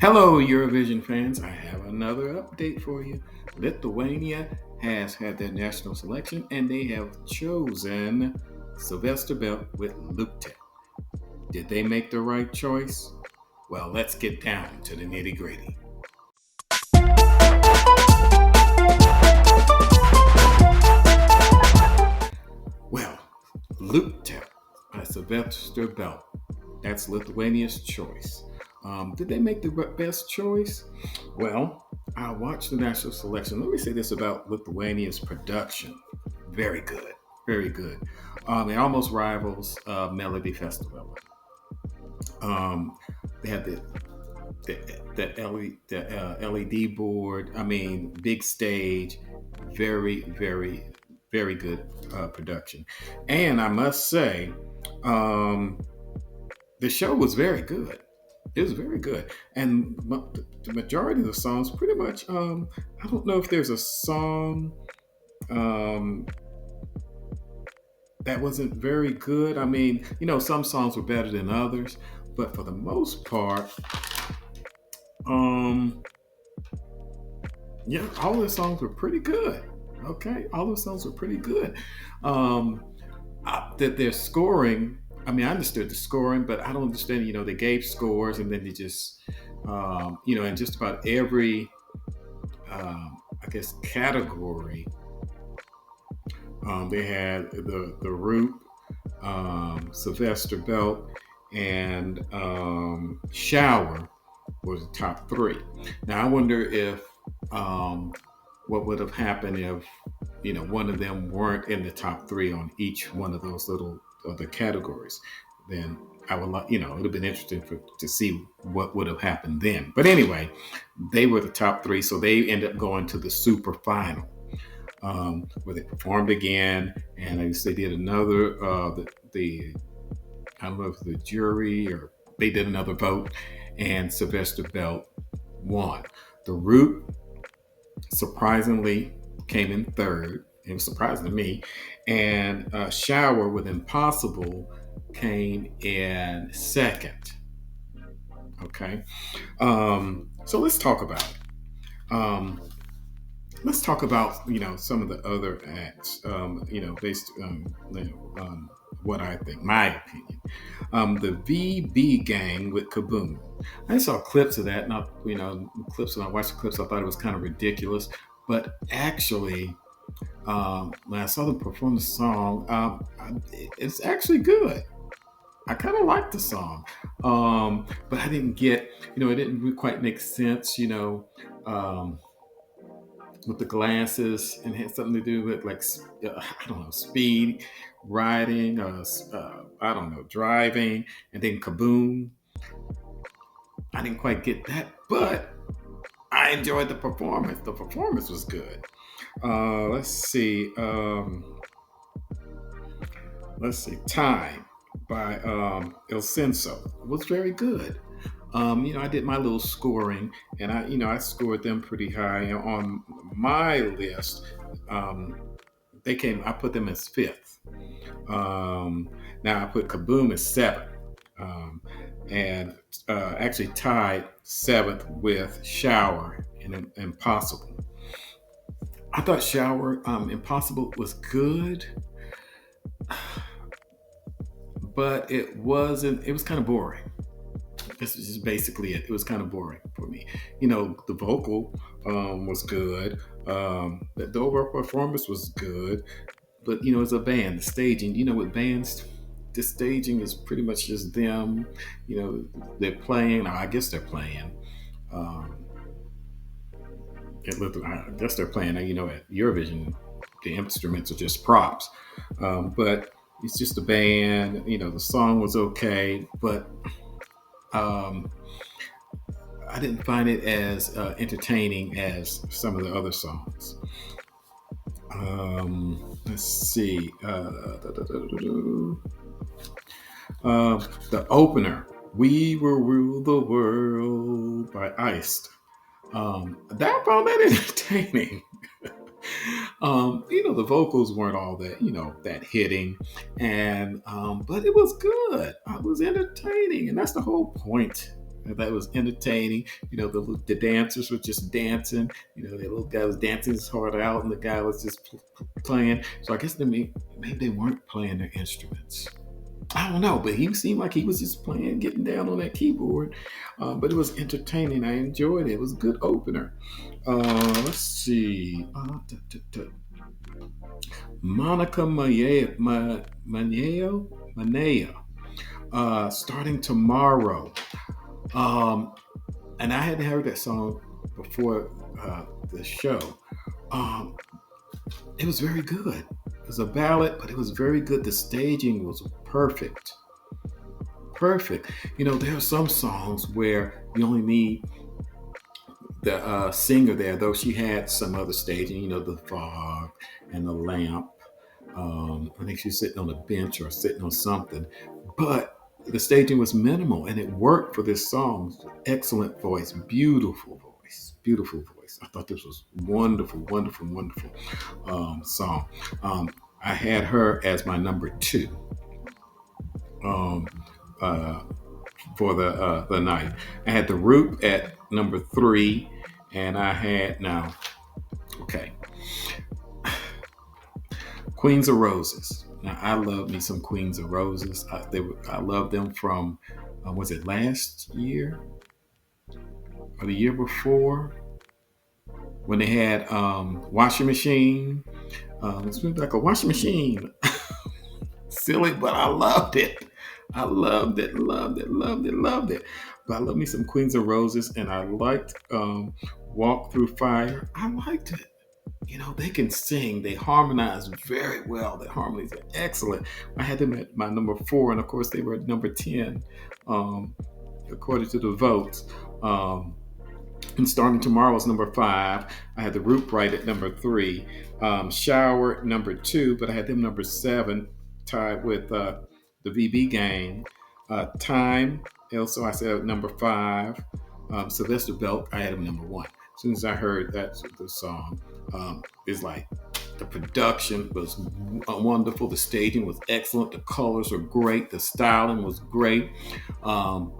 Hello, Eurovision fans. I have another update for you. Lithuania has had their national selection and they have chosen Silvester with Luktelk. Did they make the right choice? Well, let's get down to the nitty gritty. Well, Luktelk by Silvester. That's Lithuania's choice. Did they make the best choice? Well, I watched the national selection. Let me say this about Lithuania's production. Very good. Very good. It almost rivals Melody Festival. They had the LED board. I mean, big stage. Very, very, very good production. And I must say, um, the show was very good. It was very good, and the majority of the songs, pretty much. I don't know if there's a song um, that wasn't very good. I mean, some songs were better than others, but for the most part, um, yeah, all the songs were pretty good. Okay, all the songs were pretty good. Um, that their scoring. I mean, I understood the scoring, but I don't understand. They gave scores, and then they just, in just about every, I guess, category, they had the root, Sylvester Belt, and Shower were the top three. Now, I wonder if what would have happened if one of them weren't in the top three on each one of those little other categories. Then I would like, it would have been interesting to see what would have happened then. But anyway, they were the top three, so they ended up going to the super final, where they performed again, and I guess they did another. The I don't know if the jury or they did another vote, and Sylvester Belt won. The Root surprisingly came in third. It was surprising to me. And Shower with Impossible came in second. Okay. So let's talk about it. Let's talk about some of the other acts. Based what I think, my opinion. The VB Gang with Kaboom. I saw clips of that, not clips. When I watched the clips, I thought it was kind of ridiculous. But actually, when I saw them perform the song, it's actually good. I kind of liked the song, but I didn't get, it didn't quite make sense, with the glasses, and it had something to do with like I don't know, speed, riding, I don't know, driving, and then Kaboom. I didn't quite get that, but I enjoyed the performance. The performance was good. Let's see. Let's see. Time by El Censo was very good. I did my little scoring, and I scored them pretty high. And on my list, um, I put them as fifth. Now I put Kaboom as seventh, um, and actually tied seventh with Shower and Impossible. I thought Shower Impossible was good, but it wasn't. It was kind of boring. This is just basically it. It was kind of boring for me. The vocal was good. The overall performance was good, but as a band, the staging. With bands, the staging is pretty much just them. They're playing. I guess they're playing. Um, I guess they're playing. At Eurovision, the instruments are just props, but it's just a band. The song was okay, but um, I didn't find it as entertaining as some of the other songs. Let's see. The opener We Will Rule the World by Iced. That I found that entertaining. The vocals weren't all that, that hitting, and but it was good. It was entertaining, and that's the whole point. That was entertaining. The dancers were just dancing. The little guy was dancing his heart out, and the guy was just playing. So I guess maybe they weren't playing their instruments. I don't know, but he seemed like he was just playing, getting down on that keyboard. But it was entertaining. I enjoyed it. It was a good opener. Let's see. Monica Maneo, starting tomorrow. Um, and I hadn't heard that song before the show. Um, it was very good. It was a ballad, but it was very good. The staging was perfect. Perfect. There are some songs where you only need the singer there, though she had some other staging, the fog and the lamp. I think she's sitting on a bench or sitting on something. But the staging was minimal and it worked for this song. Excellent voice, beautiful voice, beautiful voice. I thought this was wonderful, wonderful, wonderful song. I had her as my number two. Um, uh, for the night. I had the Root at number three, and I had now. Okay, Queens of Roses. Now I love me some Queens of Roses. I love them from was it last year or the year before when they had washing machine. It's like a washing machine. Silly, but I loved it. I loved it, loved it, loved it, loved it. But I love me some Queens of Roses, and I liked Walk Through Fire. I liked it. They can sing. They harmonize very well. Their harmonies are excellent. I had them at my number four, and of course they were at number 10, um, according to the votes. And starting tomorrow is number five. I had the Root right at number three. Shower number two, but I had them number seven, tied with the VB Gang. Time, also I said number five. Sylvester Belt, I had him number one. As soon as I heard that the song, it's like the production was wonderful. The staging was excellent. The colors were great. The styling was great. Um,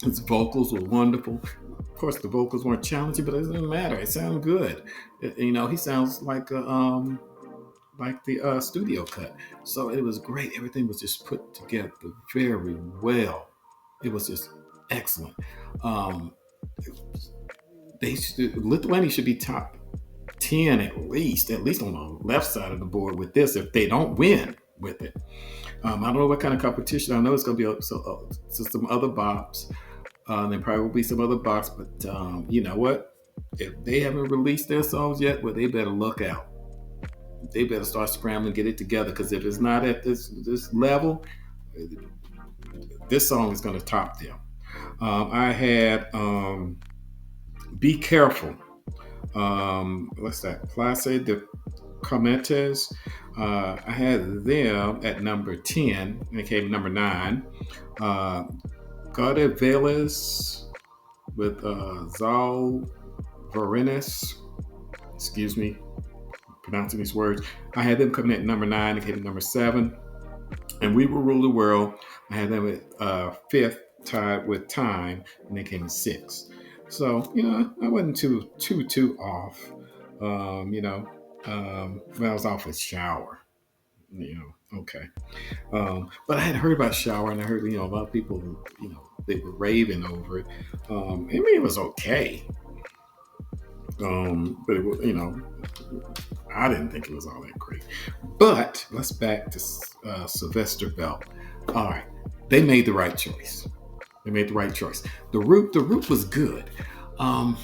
his vocals were wonderful. Of course, the vocals weren't challenging, but it doesn't matter. It sounded good. He sounds like the studio cut. So it was great. Everything was just put together very well. It was just excellent. Um, Lithuania should be top 10 at least on the left side of the board with this if they don't win with it. I don't know what kind of competition. I know it's going to be some other bops. There probably will be some other bops, but you know what? If they haven't released their songs yet, well, they better look out. They better start scrambling, get it together, because if it's not at this level, this song is going to top them. I had Be Careful. What's that? Place de Cometes. I had them at number 10. They came number 9. Gaude Velas with Zal Varenes. Excuse me, pronouncing these words. I had them coming at number 9. They came at number 7. And We Will Rule the World. I had them at 5th, tied with Time, and they came in 6th. So, I wasn't too off. When I was off with Shower. Okay. But I had heard about Shower, and I heard, a lot of people, they were raving over it. I mean, it was okay. But it was, I didn't think it was all that great. But let's back to Sylvester Belt. All right, they made the right choice. They made the right choice. The Root was good. Um,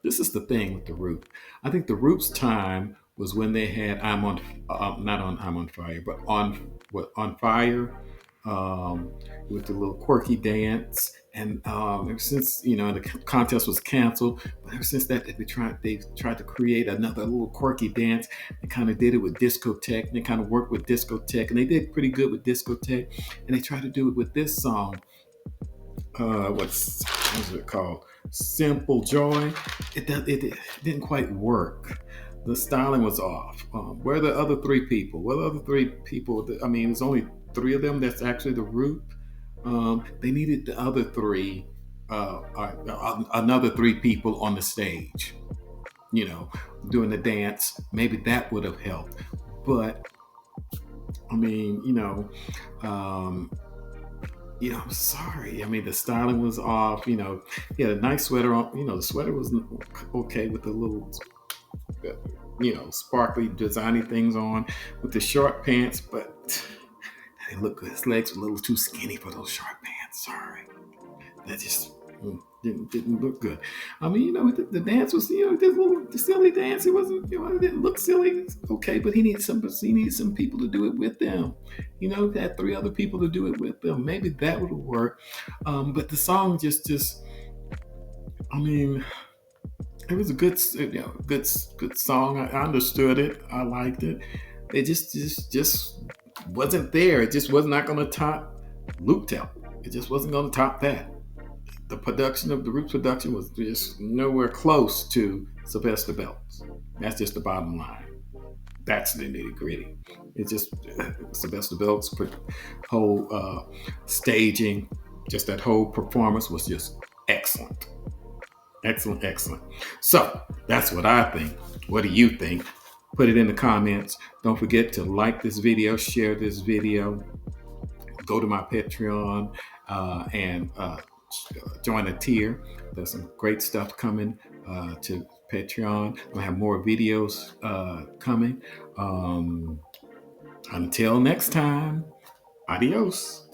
this is the thing with the Root. I think the Root's time was when they had not on I'm on Fire, but on Fire, with the little quirky dance. And ever since the contest was canceled, but ever since that they've tried to create another little quirky dance. They kind of did it with discotheque. And they kind of worked with discotheque, and they did pretty good with discotheque. And they tried to do it with this song. what's it called? Simple Joy. It didn't quite work. The styling was off. Where are the other three people? Well, the other three people. I mean, there's only three of them. That's actually the group. They needed the other three, another three people on the stage. You know, doing the dance. Maybe that would have helped. But I mean, um, I'm sorry. I mean, the styling was off. He had a nice sweater on. The sweater was okay with the little, sparkly, designy things on with the short pants, but they didn't look good. His legs were a little too skinny for those short pants. Sorry. That just didn't look good. I mean, the dance was, this little silly dance. It wasn't, it didn't look silly. It's okay, but he needed some people to do it with them. He had three other people to do it with them. Maybe that would have worked. But the song just, I mean, it was a good, good song. I understood it. I liked it. It just wasn't there. It just was not going to top Luktelk. It just wasn't going to top that. The production of the Roots production was just nowhere close to Silvester Belts. That's just the bottom line. That's the nitty gritty. It's just Silvester Belts' whole staging, just that whole performance was just excellent. Excellent, excellent. So that's what I think. What do you think? Put it in the comments. Don't forget to like this video, share this video, go to my Patreon and join a tier. There's some great stuff coming to Patreon. I have more videos coming. Until next time, adios.